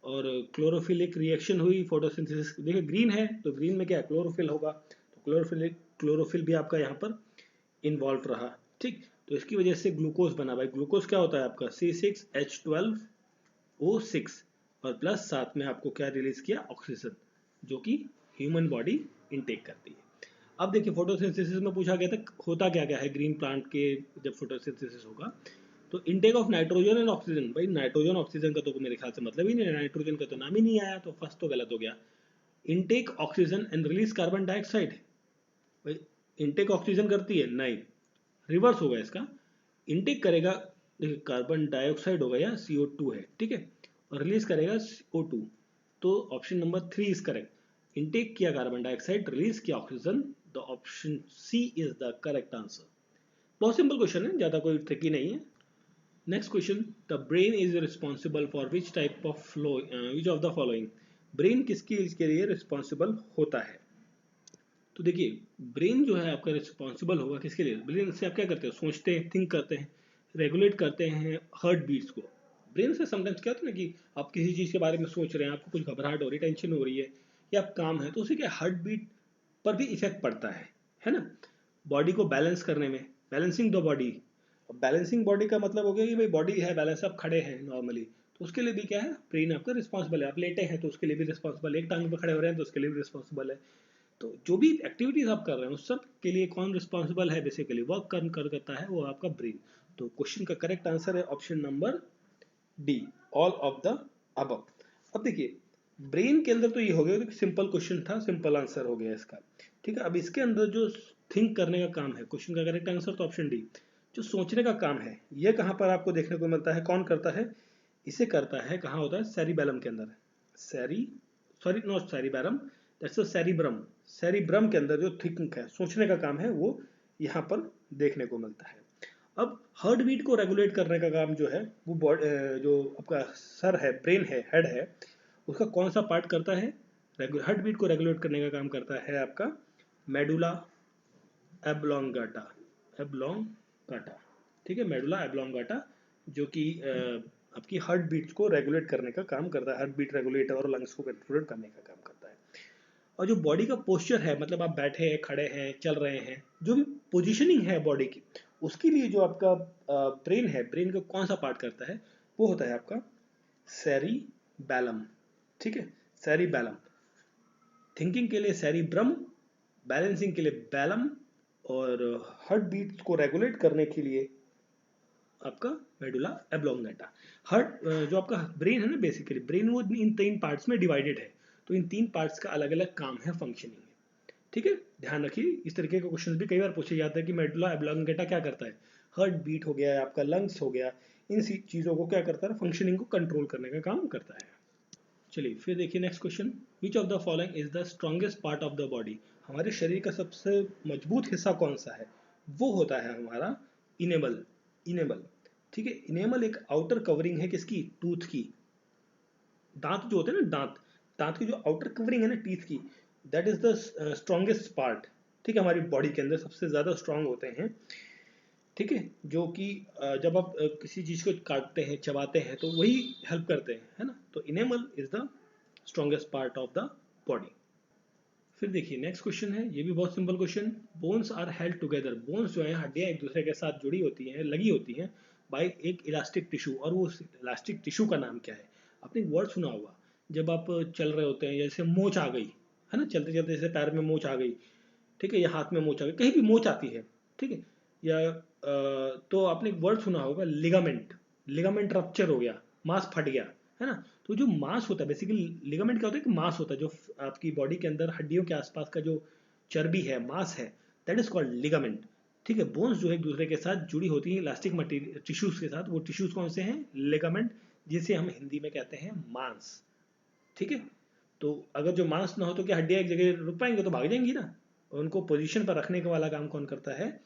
और क्लोरोफिलिक रिएक्शन हुई, फोटोसिंथेसिस। देखिए ग्रीन है तो ग्रीन में क्या है? क्लोरोफिल होगा, क्लोरोफिल भी आपका यहाँ पर इन्वॉल्व रहा, ठीक। तो इसकी वजह से ग्लूकोज बना। भाई ग्लूकोज क्या होता है आपका C6H12O6 और प्लस साथ में आपको क्या रिलीज किया, ऑक्सीजन, जो कि ह्यूमन बॉडी इनटेक करती है। अब देखिए फोटोसिंथेसिस में पूछा गया था होता क्या क्या है ग्रीन प्लांट के जब फोटोसिंथेसिस होगा, तो intake of nitrogen and oxygen. भाई नाइट्रोजन ऑक्सीजन का तो मेरे ख्याल से मतलब ही नहीं, नाइट्रोजन का तो नाम ही नहीं आया, तो फर्स्ट तो गलत हो गया। Intake oxygen and release carbon dioxide, भाई इनटेक ऑक्सीजन करती है नहीं, रिवर्स होगा इसका, इनटेक करेगा, देखिए कार्बन डाइऑक्साइड होगा या CO2 है, ठीक है, और रिलीज करेगा CO2, तो option number 3 is correct. Intake किया कार्बन डाइऑक्साइड, रिलीज किया oxygen, the option C is the correct answer. बहुत सिंपल क्वेश्चन है, ज्यादा कोई ट्रिकी नहीं है। Next question, the brain is responsible for which type of flow, which of the following, brain किसके के लिए रिस्पॉन्सिबल होता है। तो देखिए ब्रेन जो है आपका रिस्पॉन्सिबल होगा किसके लिए, ब्रेन से आप क्या करते हैं, सोचते हैं, थिंक करते हैं, रेगुलेट करते हैं हार्ट बीट्स को। ब्रेन से समटाइम्स क्या होता है ना कि आप किसी चीज़ के बारे में सोच रहे हैं, आपको कुछ घबराहट हो रही है, टेंशन हो रही है, या आप काम है, तो उसे क्या हार्ट बीट पर भी इफेक्ट पड़ता है ना, बॉडी को बैलेंस करने में, balancing the body. Balancing body का मतलब हो गया कि भाई बॉडी है बैलेंस, आप खड़े हैं नॉर्मली, तो उसके लिए भी क्या है, ब्रेन आपका रिस्पॉन्सिबल है। आप लेटे हैं तो उसके लिए भी रिस्पॉन्सिबल है, एक टांग पर खड़े हो रहे हैं तो उसके लिए भी रिस्पॉन्सिबल है। तो जो भी एक्टिविटीज आप कर रहे हैं उस सब के लिए कौन रिस्पॉन्सिबल है, बेसिकली वर्क करता है वो आपका ब्रेन। तो क्वेश्चन का करेक्ट आंसर है option number D, all of the above. अब देखिए ब्रेन के अंदर तो ये हो गया, सिंपल क्वेश्चन था, सिंपल आंसर हो गया इसका, ठीक है। अब इसके अंदर जो थिंक करने का काम है, क्वेश्चन का करेक्ट आंसर तो ऑप्शन डी, जो सोचने का काम है, ये कहाँ पर आपको देखने को मिलता है, कौन करता है, इसे करता है, कहाँ होता है, सेरिबेलम के अंदर, sorry not cerebellum, that's a cerebrum. Cerebrum के अंदर जो थिंकिंग है, सोचने का काम है, वो यहाँ पर देखने को मिलता है। अब हार्ट बीट को रेगुलेट करने का काम जो है वो जो आपका सर है, ब्रेन है, हेड है, उसका कौन सा पार्ट करता है, हार्ट बीट को रेगुलेट करने का काम करता है आपका मेडुला एब्लोंगाटा, एब्लोंगाटा, ठीक है, मेडुला एब्लोंगाटा, जो कि आपकी हार्ट बीट्स को रेगुलेट करने का काम करता है, हार्ट बीट रेगुलेटर और लंग्स को कंट्रोल करने का काम करता है। और जो बॉडी का पोस्चर है, मतलब आप बैठे हैं, खड़े हैं, चल रहे हैं, जो भी पोजीशनिंग है बॉडी की, उसके लिए जो आपका ब्रेन है, ब्रेन का कौन सा पार्ट करता है, वो होता है आपका सेरिबैलम, ठीक है, सेरिबैलम। थिंकिंग के लिए सेरिब्रम, बैलेंसिंग के लिए बैलम, और हार्ट बीट्स को रेगुलेट करने के लिए आपका मेडुला एब्लोंगेटा। हार्ट जो आपका ब्रेन है ना, बेसिकली ब्रेन वो इन 3 पार्ट्स में डिवाइडेड है, तो इन 3 पार्ट्स का अलग अलग काम है, फंक्शनिंग है, ठीक है। ध्यान रखिए, इस तरीके के क्वेश्चन भी कई बार पूछे जाते हैं कि मेडुला एब्लोंगेटा क्या करता है, हार्ट बीट हो गया, आपका लंग्स हो गया, इन चीज़ों को क्या करता है, फंक्शनिंग को कंट्रोल करने का काम करता है। चलिए फिर देखिए next question, which of the following is the strongest part of the body, हमारे शरीर का सबसे मजबूत हिस्सा कौन सा है, वो होता है हमारा इनेबल, इनेबल, ठीक है। इनेबल एक आउटर कवरिंग है किसकी, टूथ की, दांत जो होते हैं ना, दांत, दांत की जो आउटर कवरिंग है ना टीथ की, that is the strongest part, ठीक है, हमारी बॉडी के अंदर सबसे ज्यादा स्ट्रांग होते हैं, ठीक है, जो कि जब आप किसी चीज को काटते हैं, चबाते हैं, तो वही हेल्प करते हैं, है ना, तो enamel is the strongest part of the body. फिर देखिए नेक्स्ट क्वेश्चन है, ये भी बहुत simple question, bones are held together, bones जो है हड्डियां एक दूसरे के साथ जुड़ी होती हैं, लगी होती हैं बाय एक इलास्टिक टिश्यू, और वो इलास्टिक टिश्यू का नाम क्या है। आपने एक वर्ड सुना होगा, जब आप चल रहे होते हैं, जैसे मोच आ गई, है ना, चलते चलते जैसे पैर में मोच आ गई, ठीक है, या हाथ में मोच आ गई, कहीं भी मोच आती है, ठीक है, या तो आपने एक वर्ड सुना होगा लिगामेंट, लिगामेंट रप्चर हो गया, मांस फट गया, है ना। तो जो मांस होता है, बेसिकली लिगामेंट क्या होता है कि मांस होता है, जो आपकी बॉडी के अंदर हड्डियों के आसपास का जो चर्बी है, मांस है, दैट इज कॉल्ड लिगामेंट, ठीक है। बोन्स जो है एक दूसरे के साथ जुड़ी होती है इलास्टिक मटीरियल टिश्यूज के साथ, वो टिश्यूज कौन से हैं, लिगामेंट, जिसे हम हिंदी में कहते हैं मांस, ठीक है। तो अगर जो मांस ना हो तो क्या हड्डियां एक जगह रुक पाएंगे, तो भाग जाएंगी ना, उनको पोजीशन पर रखने का वाला काम कौन करता है,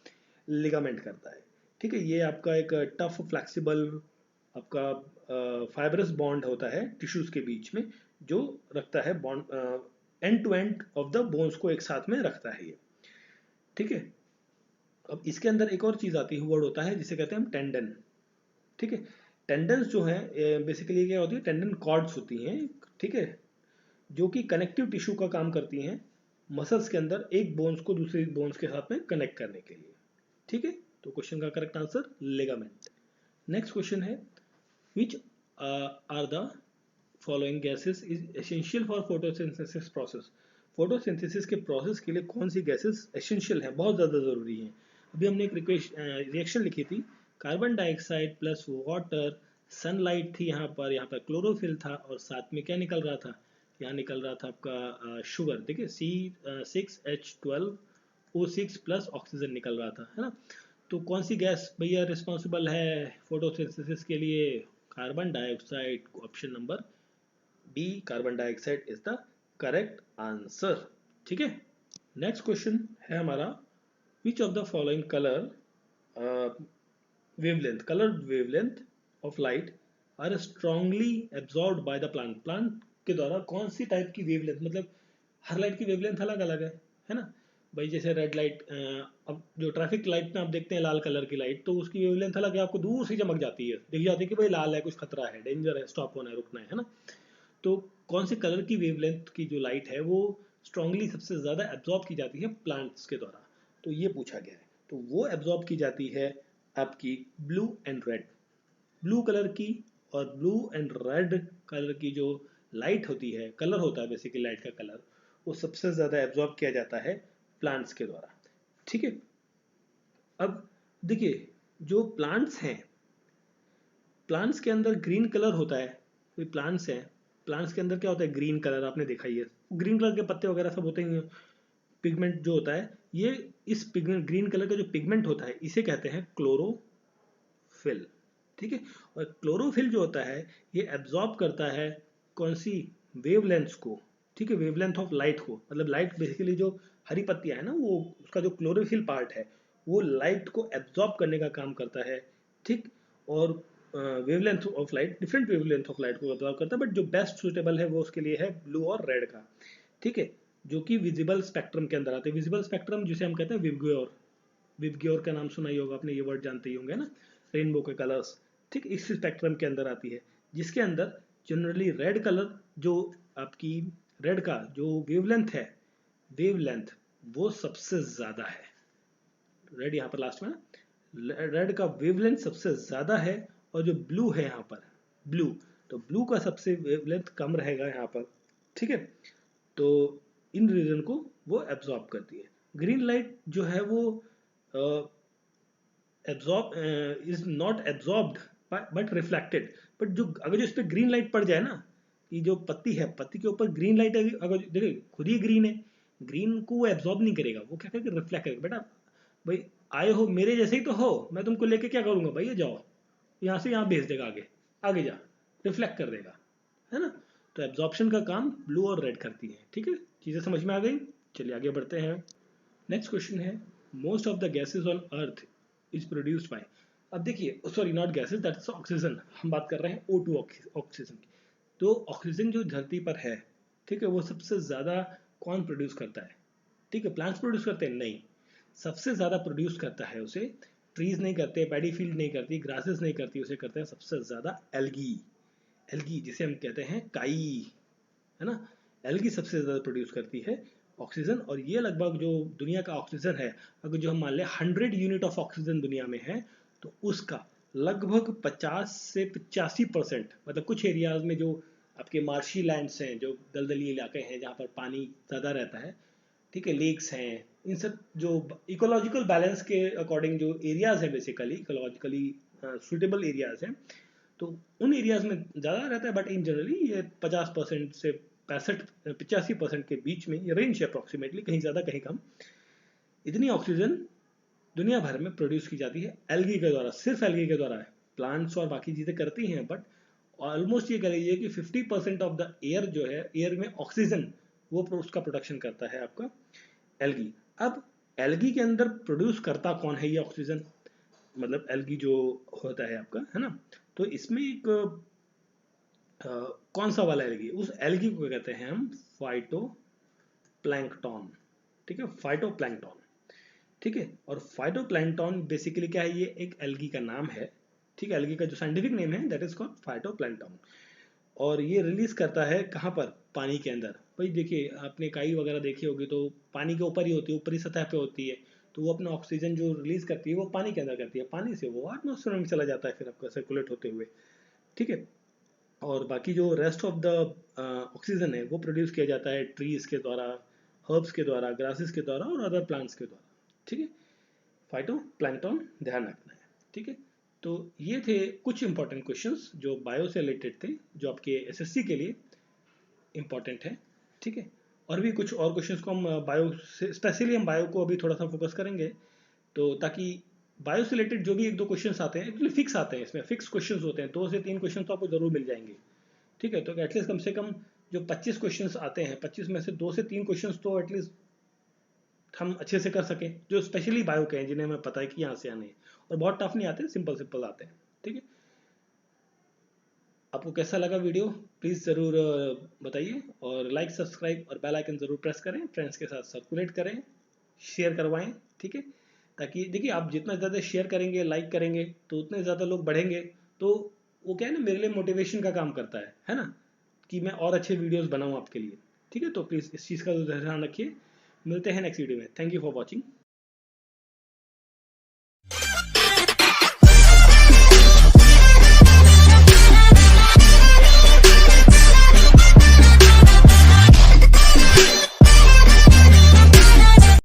लिगामेंट करता है, ठीक है। ये आपका एक टफ फ्लेक्सिबल आपका फाइब्रस बॉन्ड होता है टिश्यूज के बीच में, जो रखता है bond, end to end of the bones को एक साथ में रखता है ये, ठीक है। अब इसके अंदर एक और चीज आती है, वर्ड होता है जिसे कहते हैं हम टेंडन, ठीक है। टेंडन्स जो है बेसिकली क्या होती है, टेंडन कॉर्ड्स होती हैं, ठीक है, जो कि कनेक्टिव टिश्यू का काम करती हैं, मसल्स के अंदर एक बोन्स को दूसरे बोन्स के साथ में कनेक्ट करने के लिए, ठीक है। तो क्वेश्चन का correct answer ligament. Next question है which are the following gases is essential for photosynthesis process. Photosynthesis के प्रोसेस के लिए कौन सी गैसेस एसेंशियल है, बहुत ज़्यादा ज़रूरी है। अभी हमने एक रिएक्शन लिखी थी, carbon dioxide plus water, sunlight थी यहाँ पर क्लोरोफिल था, और साथ में क्या निकल रहा था, यहाँ निकल रहा था आपका शुगर, देखिए C6H12O6 प्लस ऑक्सीजन निकल रहा था, है ना। तो कौन सी गैस भैया रिस्पॉन्सिबल है फोटोसिंथेसिस के लिए, carbon dioxide, option number D carbon dioxide is the correct answer, ठीक है। नेक्स्ट क्वेश्चन है हमारा विच of the following colored wavelength of light are strongly absorbed by the plant के द्वारा कौन सी टाइप की वेवलेंथ, मतलब हर लाइट की वेवलेंथ अलग अलग है ना भाई। जैसे रेड लाइट, अब जो ट्रैफिक लाइट में आप देखते हैं लाल कलर की लाइट, तो उसकी वेवलेंथ अलग है, आपको दूर से चमक जाती है, दिख जाती है कि भाई लाल है, कुछ खतरा है, डेंजर है, स्टॉप होना है, रुकना है ना। तो कौन से कलर की वेवलेंथ की जो लाइट है वो स्ट्रांगली सबसे ज़्यादा एब्जॉर्ब की जाती है प्लांट्स के द्वारा, तो ये पूछा गया है। तो वो एब्जॉर्ब की जाती है आपकी blue and red, blue colour की और ब्लू एंड रेड कलर की जो लाइट होती है, कलर होता है बेसिकली लाइट का कलर, वो सबसे ज़्यादा एब्जॉर्ब किया जाता है प्लांट्स के द्वारा, ठीक है। अब देखिए जो प्लांट्स हैं, प्लांट्स के अंदर ग्रीन कलर होता है, कोई प्लांट्स हैं, प्लांट्स के अंदर क्या होता है, ग्रीन कलर, आपने देखा ही है, ग्रीन कलर के पत्ते वगैरह सब होते ही हैं। पिगमेंट जो होता है, ये इस पिगमेंट, ग्रीन कलर का जो पिगमेंट होता है, इसे कहते हैं क्लोरोफिल, ठीक है। और क्लोरोफिल जो होता है ये एब्जॉर्ब करता है कौन सी वेवलेंथ्स को, ठीक है, वेवलेंथ ऑफ लाइट को, मतलब लाइट बेसिकली जो हरी पत्तियां है ना, वो उसका जो क्लोरोफिल पार्ट है वो लाइट को एब्जॉर्ब करने का काम करता है, ठीक। और wavelength of light, different wavelength of light को एब्जॉर्ब करता है, बट जो बेस्ट सुटेबल है वो उसके लिए है ब्लू और रेड का, ठीक है, जो कि विजिबल स्पेक्ट्रम के अंदर आते हैं। विजिबल स्पेक्ट्रम जिसे हम कहते हैं विबग्योर, विबग्योर का नाम सुना ही होगा आपने, ये वर्ड जानते ही होंगे ना, रेनबो के कलर्स, ठीक, इस स्पेक्ट्रम के अंदर आती है, जिसके अंदर जनरली रेड कलर, जो आपकी रेड का जो वेवलेंथ है, वेवलेंथ वो सबसे ज्यादा है, रेड यहाँ पर लास्ट में ना, रेड का वेवलेंथ सबसे ज्यादा है, और जो ब्लू है यहाँ पर, ब्लू, तो ब्लू का सबसे वेवलेंथ कम रहेगा यहाँ पर, ठीक है। तो इन रीजन को वो एब्जॉर्ब करती है। ग्रीन लाइट जो है वो absorb is not absorbed but reflected, but जो अगर जो इस पर ग्रीन लाइट पड़ जाए ना, कि जो पत्ती है, पत्ती के ऊपर ग्रीन लाइट अगर देखिए खुद ही ग्रीन है, ग्रीन को वो एब्जॉर्ब नहीं करेगा, वो क्या करेगा, रिफ्लेक्ट करेगा। बेटा भाई आए हो मेरे जैसे ही तो हो, मैं तुमको लेके क्या करूंगा भैया, जाओ यहाँ से यहाँ भेज देगा, आगे आगे जा, रिफ्लेक्ट कर देगा, है ना। तो एब्जॉर्प्शन का काम ब्लू और रेड करती है, ठीक है, चीजें समझ में आ गई। चलिए आगे बढ़ते हैं। नेक्स्ट क्वेश्चन है most of the gases on earth is produced by, अब देखिए sorry not gases, that's oxygen, हम बात कर रहे हैं O2 ऑक्सीजन की। तो ऑक्सीजन जो धरती पर है, ठीक है, वो सबसे ज्यादा कौन प्रोड्यूस करता है, ठीक है, प्लांट्स प्रोड्यूस करते हैं, नहीं, सबसे ज्यादा प्रोड्यूस करता है उसे, ट्रीज नहीं करते, पैडी फील्ड नहीं करती, ग्रासेस नहीं करती, उसे करते हैं सबसे ज्यादा एल्गी, एल्गी जिसे हम कहते हैं काई, है ना। एल्गी सबसे ज़्यादा प्रोड्यूस करती है ऑक्सीजन, और ये लगभग जो दुनिया का ऑक्सीजन है, अगर जो हम मान लें 100 यूनिट ऑफ ऑक्सीजन दुनिया में है, तो उसका लगभग 50 से 85%, मतलब कुछ एरियाज में जो आपके मार्शी लैंड्स हैं, जो दलदली इलाके हैं जहाँ पर पानी ज़्यादा रहता है, ठीक है, लेक्स हैं, इन सब जो इकोलॉजिकल बैलेंस के अकॉर्डिंग जो एरियाज हैं, बेसिकली इकोलॉजिकली सुटेबल एरियाज हैं, तो उन एरियाज में ज़्यादा रहता है, बट इन जनरली ये 50% से 65-85% के बीच में ये रेंज है अप्रॉक्सीमेटली, कहीं ज़्यादा कहीं कम। इतनी ऑक्सीजन दुनिया भर में प्रोड्यूस की जाती है एल्गी के द्वारा, सिर्फ एल्गी के द्वारा है, प्लांट्स और बाकी चीज़ें करती हैं, बट ऑलमोस्ट ये कह लीजिए कि 50% ऑफ द एयर जो है, एयर में ऑक्सीजन, वो उसका प्रोडक्शन करता है आपका एल्गी। अब एल्गी के अंदर प्रोड्यूस करता कौन है ये ऑक्सीजन, मतलब एल्गी जो होता है आपका, है ना, तो इसमें एक कौन सा वाला एल्गी, उस एल्गी को कहते हैं हम फाइटो प्लैंकटन, ठीक है, फाइटो प्लैंकटन, ठीक है। और फाइटो प्लैंकटन बेसिकली क्या है, ये एक एल्गी का नाम है, ठीक है, एल्गी का जो साइंटिफिक नेम है that is called phyto plankton. और ये रिलीज करता है कहाँ पर, पानी के अंदर। भाई देखिए आपने काई वगैरह देखी होगी तो पानी के ऊपर ही होती है, ऊपरी सतह पे होती है, तो वो अपना ऑक्सीजन जो रिलीज करती है वो पानी के अंदर करती है, पानी से वो एटमॉस्फेयर में चला जाता है फिर आपका सर्कुलेट होते हुए, ठीक है। और बाकी जो रेस्ट ऑफ द ऑक्सीजन है वो प्रोड्यूस किया जाता है ट्रीज के द्वारा, हर्ब्स के द्वारा, ग्रासेस के द्वारा और अदर प्लांट्स के द्वारा, ठीक है। फाइटो प्लैंकटन ध्यान रखना है, ठीक है। तो ये थे कुछ इंपॉर्टेंट क्वेश्चंस जो बायो से रिलेटेड थे, जो आपके एसएससी के लिए इंपॉर्टेंट है, ठीक है। और भी कुछ और क्वेश्चंस को हम बायो से स्पेशली हम बायो को अभी थोड़ा सा फोकस करेंगे, तो ताकि बायो से रिलेटेड जो भी एक दो क्वेश्चंस आते हैं एक्चुअली फिक्स आते हैं, इसमें फिक्स क्वेश्चंस होते हैं, 2 से 3 क्वेश्चन तो आपको जरूर मिल जाएंगे, ठीक है। तो एटलीस्ट कम से कम जो 25 क्वेश्चंस आते हैं 25 में से 2 से 3 क्वेश्चंस तो एटलीस्ट हम अच्छे से कर सकें, जो स्पेशली बायो के हैं जिन्हें हमें पता है कि यहाँ से आने हैं, और बहुत टफ नहीं आते, सिंपल सिंपल आते हैं, ठीक है। आपको कैसा लगा वीडियो प्लीज़ ज़रूर बताइए, और लाइक सब्सक्राइब और बेल आइकन ज़रूर प्रेस करें, फ्रेंड्स के साथ सर्कुलेट करें, शेयर करवाएं, ठीक है। ताकि देखिए आप जितना ज़्यादा शेयर करेंगे, लाइक करेंगे, तो उतने ज़्यादा लोग बढ़ेंगे, तो वो क्या है ना, मेरे लिए मोटिवेशन का काम करता है ना, कि मैं और अच्छे वीडियोज़ बनाऊँ आपके लिए, ठीक है। तो प्लीज़ इस चीज़ का ध्यान रखिए। मिलते हैं नेक्स्ट वीडियो में। Thank you for watching.